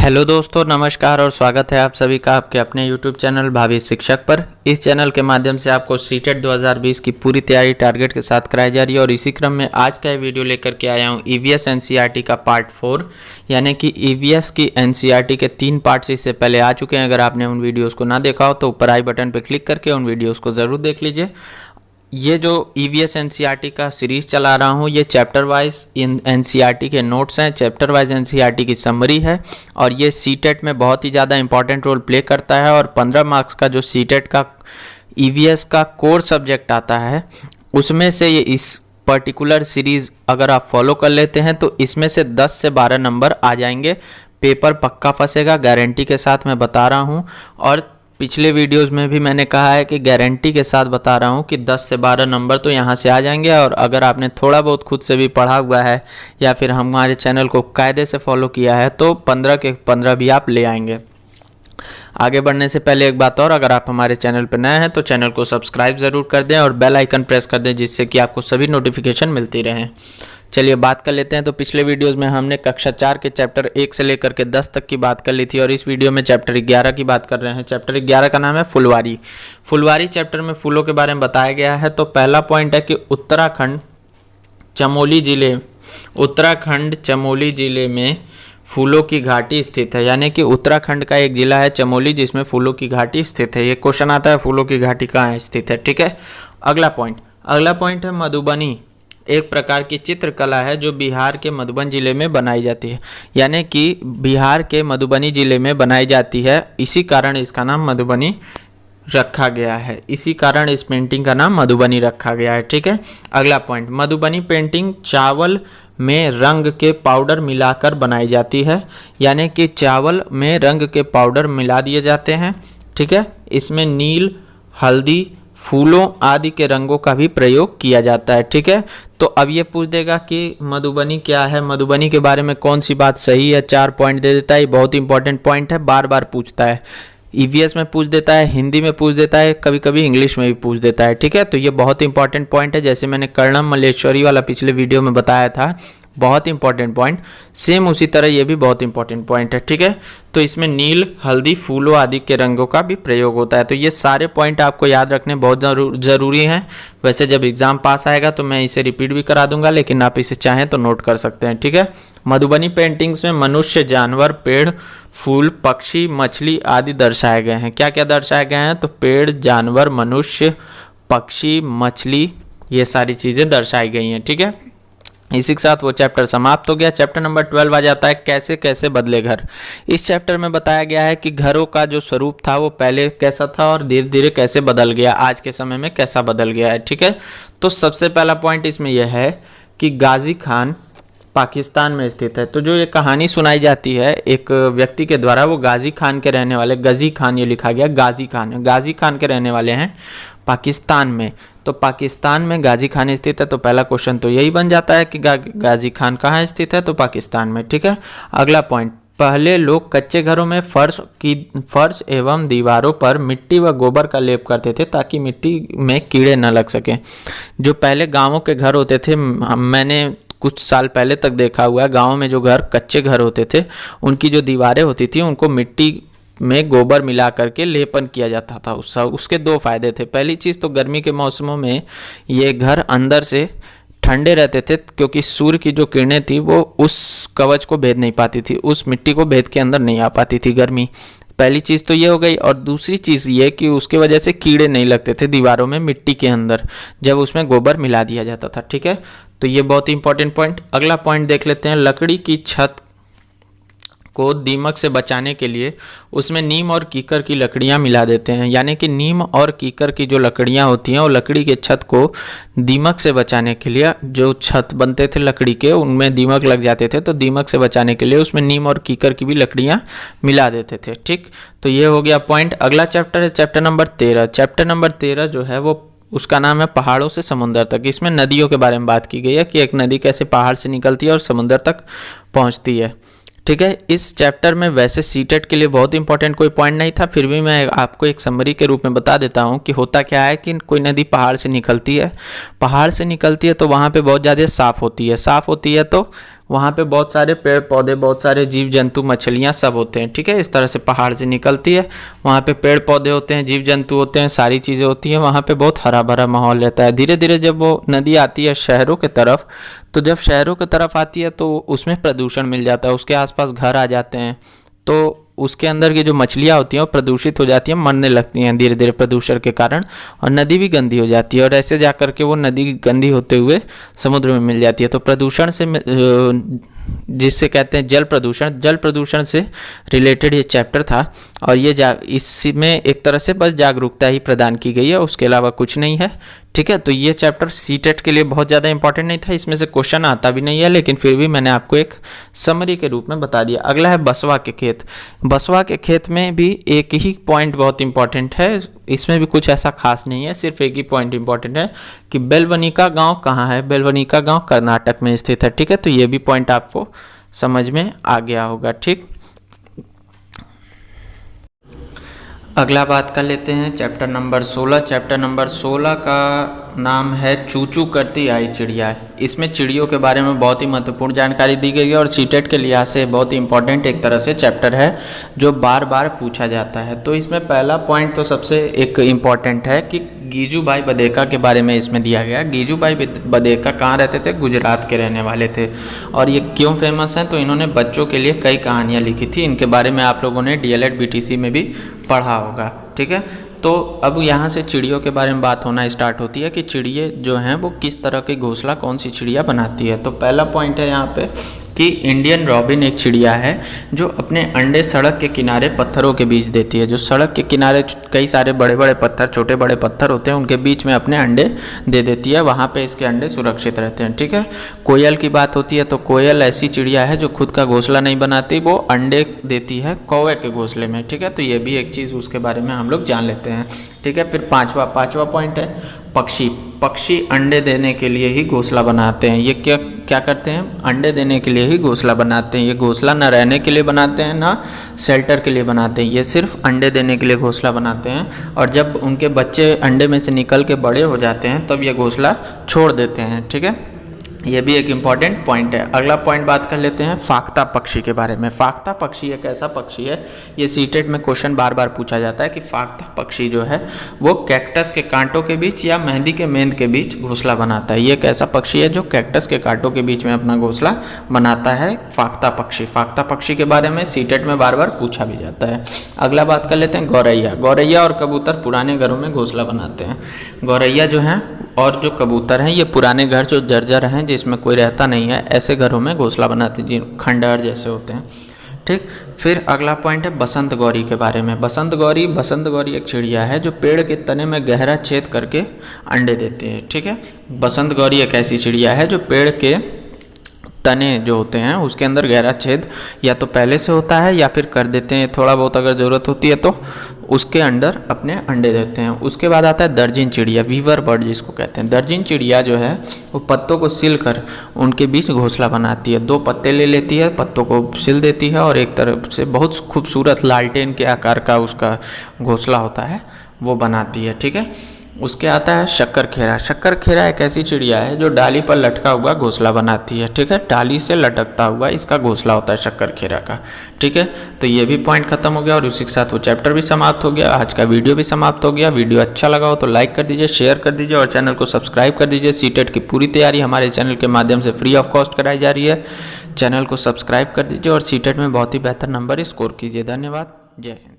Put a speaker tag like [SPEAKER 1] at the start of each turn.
[SPEAKER 1] Hello दोस्तों, नमस्कार और स्वागत है आप सभी का आपके अपने YouTube चैनल भावी शिक्षक पर। इस चैनल के माध्यम से आपको सीटेट 2020 की पूरी तैयारी टारगेट के साथ कराई जा रही है और इसी क्रम में आज का वीडियो लेकर के आया हूँ ईवीएस एनसीईआरटी का पार्ट 4, यानी कि ईवीएस की एनसीईआरटी के 3 पार्ट्स इससे पहले आ चुके हैं। अगर आपने उन वीडियोज़ को ना देखा हो तो ऊपर आई बटन पर क्लिक करके उन वीडियोज़ को ज़रूर देख लीजिए। ये जो ईवीएस एनसीईआरटी का सीरीज़ चला रहा हूँ ये चैप्टर वाइज एनसीईआरटी के नोट्स हैं, चैप्टर वाइज एनसीईआरटी की समरी है और ये सीटेट में बहुत ही ज़्यादा इंपॉर्टेंट रोल प्ले करता है। और 15 मार्क्स का जो सीटेट का ईवीएस का कोर सब्जेक्ट आता है उसमें से ये इस पर्टिकुलर सीरीज़ अगर आप फॉलो कर लेते हैं तो इसमें से 10 से 12 नंबर आ जाएंगे। पेपर पक्का फंसेगा, गारंटी के साथ मैं बता रहा हूँ। और पिछले वीडियोस में भी मैंने कहा है कि गारंटी के साथ बता रहा हूँ कि 10 से 12 नंबर तो यहाँ से आ जाएंगे। और अगर आपने थोड़ा बहुत खुद से भी पढ़ा हुआ है या फिर हमारे चैनल को कायदे से फॉलो किया है तो 15 के 15 भी आप ले आएंगे। आगे बढ़ने से पहले एक बात और, अगर आप हमारे चैनल पर नए हैं तो चैनल को सब्सक्राइब ज़रूर कर दें और बेल आइकन प्रेस कर दें जिससे कि आपको सभी नोटिफिकेशन मिलती रहें। चलिए बात कर लेते हैं। तो पिछले वीडियोस में हमने कक्षा 4 के चैप्टर 1 से लेकर के 10 तक की बात कर ली थी और इस वीडियो में चैप्टर 11 की बात कर रहे हैं। चैप्टर 11 का नाम है फुलवारी। फुलवारी चैप्टर में फूलों के बारे में बताया गया है। तो पहला पॉइंट है कि उत्तराखंड चमोली जिले में फूलों की घाटी स्थित है, यानी कि उत्तराखंड का एक जिला है चमोली जिसमें फूलों की घाटी स्थित है। ये क्वेश्चन आता है फूलों की घाटी कहाँ स्थित है, ठीक है। अगला पॉइंट है मधुबनी एक प्रकार की चित्रकला है जो बिहार के मधुबन जिले में बनाई जाती है, यानी कि बिहार के मधुबनी जिले में बनाई जाती है। इसी कारण इसका नाम मधुबनी रखा गया है, इसी कारण इस पेंटिंग का नाम मधुबनी रखा गया है, ठीक है। अगला पॉइंट, मधुबनी पेंटिंग चावल में रंग के पाउडर मिलाकर बनाई जाती है, यानी कि चावल में रंग के पाउडर मिला दिए जाते हैं, ठीक है। इसमें नील, हल्दी, फूलों आदि के रंगों का भी प्रयोग किया जाता है, ठीक है। तो अब ये पूछ देगा कि मधुबनी क्या है, मधुबनी के बारे में कौन सी बात सही है, 4 पॉइंट दे देता है। ये बहुत इंपॉर्टेंट पॉइंट है, बार बार पूछता है। ईवीएस में पूछ देता है, हिंदी में पूछ देता है, कभी कभी इंग्लिश में भी पूछ देता है, ठीक है। तो ये बहुत इंपॉर्टेंट पॉइंट है। जैसे मैंने कर्णम मल्लेश्वरी वाला पिछले वीडियो में बताया था, बहुत इंपॉर्टेंट पॉइंट, सेम उसी तरह ये भी बहुत इंपॉर्टेंट पॉइंट है, ठीक है। तो इसमें नील, हल्दी, फूलों आदि के रंगों का भी प्रयोग होता है। तो ये सारे पॉइंट आपको याद रखने बहुत ज़रूरी हैं। वैसे जब एग्जाम पास आएगा तो मैं इसे रिपीट भी करा दूंगा, लेकिन आप इसे चाहें तो नोट कर सकते हैं, ठीक है। मधुबनी पेंटिंग्स में मनुष्य, जानवर, पेड़, फूल, पक्षी, मछली आदि दर्शाए गए हैं। क्या क्या दर्शाए गए हैं? तो पेड़, जानवर, मनुष्य, पक्षी, मछली, ये सारी चीज़ें दर्शाई गई हैं, ठीक है। इसी के साथ वो चैप्टर समाप्त हो गया। चैप्टर नंबर 12 आ जाता है कैसे कैसे बदले घर। इस चैप्टर में बताया गया है कि घरों का जो स्वरूप था वो पहले कैसा था और धीरे धीरे कैसे बदल गया, आज के समय में कैसा बदल गया है, ठीक है। तो सबसे पहला पॉइंट इसमें यह है कि गाजी खान पाकिस्तान में स्थित है। तो जो ये कहानी सुनाई जाती है एक व्यक्ति के द्वारा, वो गाजी खान के रहने वाले, गजी खान ये लिखा गया, गाजी खान के रहने वाले हैं पाकिस्तान में। तो पाकिस्तान में गाजी खान स्थित है। तो पहला क्वेश्चन तो यही बन जाता है कि गाजी खान कहाँ स्थित है, तो पाकिस्तान में, ठीक है। अगला पॉइंट, पहले लोग कच्चे घरों में फर्श एवं दीवारों पर मिट्टी व गोबर का लेप करते थे ताकि मिट्टी में कीड़े न लग सकें। जो पहले गाँवों के घर होते थे, मैंने कुछ साल पहले तक देखा हुआ है, गाँव में जो घर कच्चे घर होते थे उनकी जो दीवारें होती थी उनको मिट्टी में गोबर मिला करके लेपन किया जाता था। उसके 2 फायदे थे। पहली चीज़ तो गर्मी के मौसमों में ये घर अंदर से ठंडे रहते थे क्योंकि सूर्य की जो किरणें थी वो उस कवच को भेद नहीं पाती थी, उस मिट्टी को भेद के अंदर नहीं आ पाती थी गर्मी। पहली चीज़ तो ये हो गई। और दूसरी चीज़ ये कि उसके वजह से कीड़े नहीं लगते थे दीवारों में, मिट्टी के अंदर, जब उसमें गोबर मिला दिया जाता था, ठीक है। तो ये बहुत इंपॉर्टेंट पॉइंट। अगला पॉइंट देख लेते हैं, लकड़ी की छत को दीमक से बचाने के लिए उसमें नीम और कीकर की लकड़ियां मिला देते हैं, यानी कि नीम और कीकर की जो लकड़ियां होती हैं वो लकड़ी के छत को दीमक से बचाने के लिए, जो छत बनते थे लकड़ी के उनमें दीमक लग जाते थे, तो दीमक से बचाने के लिए उसमें नीम और कीकर की भी लकड़ियां मिला देते थे, ठीक। तो ये हो गया पॉइंट। अगला चैप्टर है चैप्टर नंबर 13। चैप्टर नंबर 13 जो है वो उसका नाम है पहाड़ों से समुद्र तक। इसमें नदियों के बारे में बात की गई है कि एक नदी कैसे पहाड़ से निकलती है और समुद्र तक पहुंचती है, ठीक है। इस चैप्टर में वैसे सीटेट के लिए बहुत इंपॉर्टेंट कोई पॉइंट नहीं था, फिर भी मैं आपको एक समरी के रूप में बता देता हूँ कि होता क्या है कि कोई नदी पहाड़ से निकलती है तो वहाँ पे बहुत ज़्यादा साफ़ होती है तो वहाँ पे बहुत सारे पेड़ पौधे, बहुत सारे जीव जंतु, मछलियाँ सब होते हैं, ठीक है। इस तरह से पहाड़ से निकलती है, वहाँ पे पेड़ पौधे होते हैं, जीव जंतु होते हैं, सारी चीज़ें होती हैं, वहाँ पे बहुत हरा भरा माहौल रहता है। धीरे धीरे जब वो नदी आती है शहरों की तरफ, तो जब शहरों की तरफ आती है तो उसमें प्रदूषण मिल जाता है, उसके आसपास घर आ जाते हैं, तो उसके अंदर की जो मछलियाँ होती हैं वो प्रदूषित हो जाती हैं, मरने लगती हैं धीरे धीरे प्रदूषण के कारण, और नदी भी गंदी हो जाती है, और ऐसे जा कर के वो नदी गंदी होते हुए समुद्र में मिल जाती है। तो प्रदूषण से जिससे कहते हैं जल प्रदूषण, जल प्रदूषण से रिलेटेड ये चैप्टर था, और ये इसमें एक तरह से बस जागरूकता ही प्रदान की गई है, उसके अलावा कुछ नहीं है, ठीक है। तो ये चैप्टर सीटेट के लिए बहुत ज़्यादा इंपॉर्टेंट नहीं था, इसमें से क्वेश्चन आता भी नहीं है, लेकिन फिर भी मैंने आपको एक समरी के रूप में बता दिया। अगला है बसवा के खेत। बसवा के खेत में भी एक ही पॉइंट बहुत इंपॉर्टेंट है, इसमें भी कुछ ऐसा खास नहीं है, सिर्फ एक ही पॉइंट इंपॉर्टेंट है कि बेलवनिका गांव कहाँ है। बेलवनिका गांव कर्नाटक में स्थित है, ठीक है। तो ये भी पॉइंट आपको समझ में आ गया होगा, ठीक। अगला बात कर लेते हैं चैप्टर नंबर 16। चैप्टर नंबर 16 का नाम है चू चू करती आई चिड़िया। इसमें चिड़ियों के बारे में बहुत ही महत्वपूर्ण जानकारी दी गई है, और सीटेट के लिहाज से बहुत ही इंपॉर्टेंट एक तरह से चैप्टर है जो बार बार पूछा जाता है। तो इसमें पहला पॉइंट तो सबसे एक इम्पॉर्टेंट है कि गीजू भाई बधेका के बारे में इसमें दिया गया। गीजू भाई बधेका कहाँ रहते थे? गुजरात के रहने वाले थे। और ये क्यों फेमस हैं? तो इन्होंने बच्चों के लिए कई कहानियाँ लिखी थी, इनके बारे में आप लोगों ने डीएलएड बीटीसी में भी पढ़ा होगा, ठीक है। तो अब यहाँ से चिड़ियों के बारे में बात होना स्टार्ट होती है कि चिड़िया जो हैं वो किस तरह के घोंसला कौन सी चिड़िया बनाती है। तो पहला पॉइंट है यहाँ पे कि इंडियन रॉबिन एक चिड़िया है जो अपने अंडे सड़क के किनारे पत्थरों के बीच देती है। जो सड़क के किनारे कई सारे बड़े बड़े पत्थर, छोटे बड़े पत्थर होते हैं, उनके बीच में अपने अंडे दे देती है, वहाँ पे इसके अंडे सुरक्षित रहते हैं, ठीक है। कोयल की बात होती है तो कोयल ऐसी चिड़िया है जो खुद का घोंसला नहीं बनाती, वो अंडे देती है कौवे के घोंसले में, ठीक है। तो ये भी एक चीज़ उसके बारे में हम लोग जान लेते हैं, ठीक है। फिर पाँचवा पॉइंट है पक्षी। पक्षी अंडे देने के लिए ही घोंसला बनाते हैं। ये क्या करते हैं? अंडे देने के लिए ही घोंसला बनाते हैं। ये घोंसला ना रहने के लिए बनाते हैं ना शेल्टर के लिए बनाते हैं, ये सिर्फ अंडे देने के लिए घोंसला बनाते हैं। और जब उनके बच्चे अंडे में से निकल के बड़े हो जाते हैं तब ये घोंसला छोड़ देते हैं, ठीक है। ये भी एक इम्पॉर्टेंट पॉइंट है। अगला पॉइंट बात कर लेते हैं फाख्ता पक्षी के बारे में। फाख्ता पक्षी एक ऐसा पक्षी है, ये सीटेट में क्वेश्चन बार बार पूछा जाता है कि फाख्ता पक्षी जो है वो कैक्टस के कांटों के बीच या मेहंदी के मेंद के बीच घोंसला बनाता है। ये एक ऐसा पक्षी है जो कैक्टस के कांटों के बीच में अपना घोंसला बनाता है, फाख्ता पक्षी। फाख्ता पक्षी के बारे में सीटेट में बार बार पूछा भी जाता है। अगला बात कर लेते हैं गौरैया। गौरैया और कबूतर पुराने घरों में घोंसला बनाते हैं। गौरैया जो है और जो कबूतर हैं ये पुराने घर जो जर्जर हैं जिसमें कोई रहता नहीं है, ऐसे घरों में घोंसला बनाते हैं, जिन खंडहर जैसे होते हैं, ठीक। फिर अगला पॉइंट है बसंत गौरी के बारे में। बसंत गौरी एक चिड़िया है जो पेड़ के तने में गहरा छेद करके अंडे देते हैं, ठीक है। बसंत गौरी एक ऐसी चिड़िया है जो पेड़ के तने जो होते हैं उसके अंदर गहरा छेद या तो पहले से होता है या फिर कर देते हैं, थोड़ा बहुत अगर ज़रूरत होती है तो उसके अंदर अपने अंडे देते हैं। उसके बाद आता है दर्जिन चिड़िया, वीवर बर्ड जिसको कहते हैं। दर्जिन चिड़िया जो है वो पत्तों को सिल कर उनके बीच घोंसला बनाती है। 2 पत्ते ले लेती है, पत्तों को सिल देती है और एक तरफ से बहुत खूबसूरत लालटेन के आकार का उसका घोंसला होता है वो बनाती है, ठीक है। उसके आता है शक्करखेरा। शक्करखेरा एक ऐसी चिड़िया है जो डाली पर लटका हुआ घोंसला बनाती है, ठीक है। डाली से लटकता हुआ इसका घोंसला होता है शक्करखेरा का, ठीक है। तो ये भी पॉइंट खत्म हो गया और उसी के साथ वो चैप्टर भी समाप्त हो गया। आज का वीडियो भी समाप्त हो गया। वीडियो अच्छा लगा हो तो लाइक कर दीजिए, शेयर कर दीजिए और चैनल को सब्सक्राइब कर दीजिए। सीटेट की पूरी तैयारी हमारे चैनल के माध्यम से फ्री ऑफ कॉस्ट कराई जा रही है। चैनल को सब्सक्राइब कर दीजिए और सीटेट में बहुत ही बेहतर नंबर स्कोर कीजिए। धन्यवाद। जय हिंद।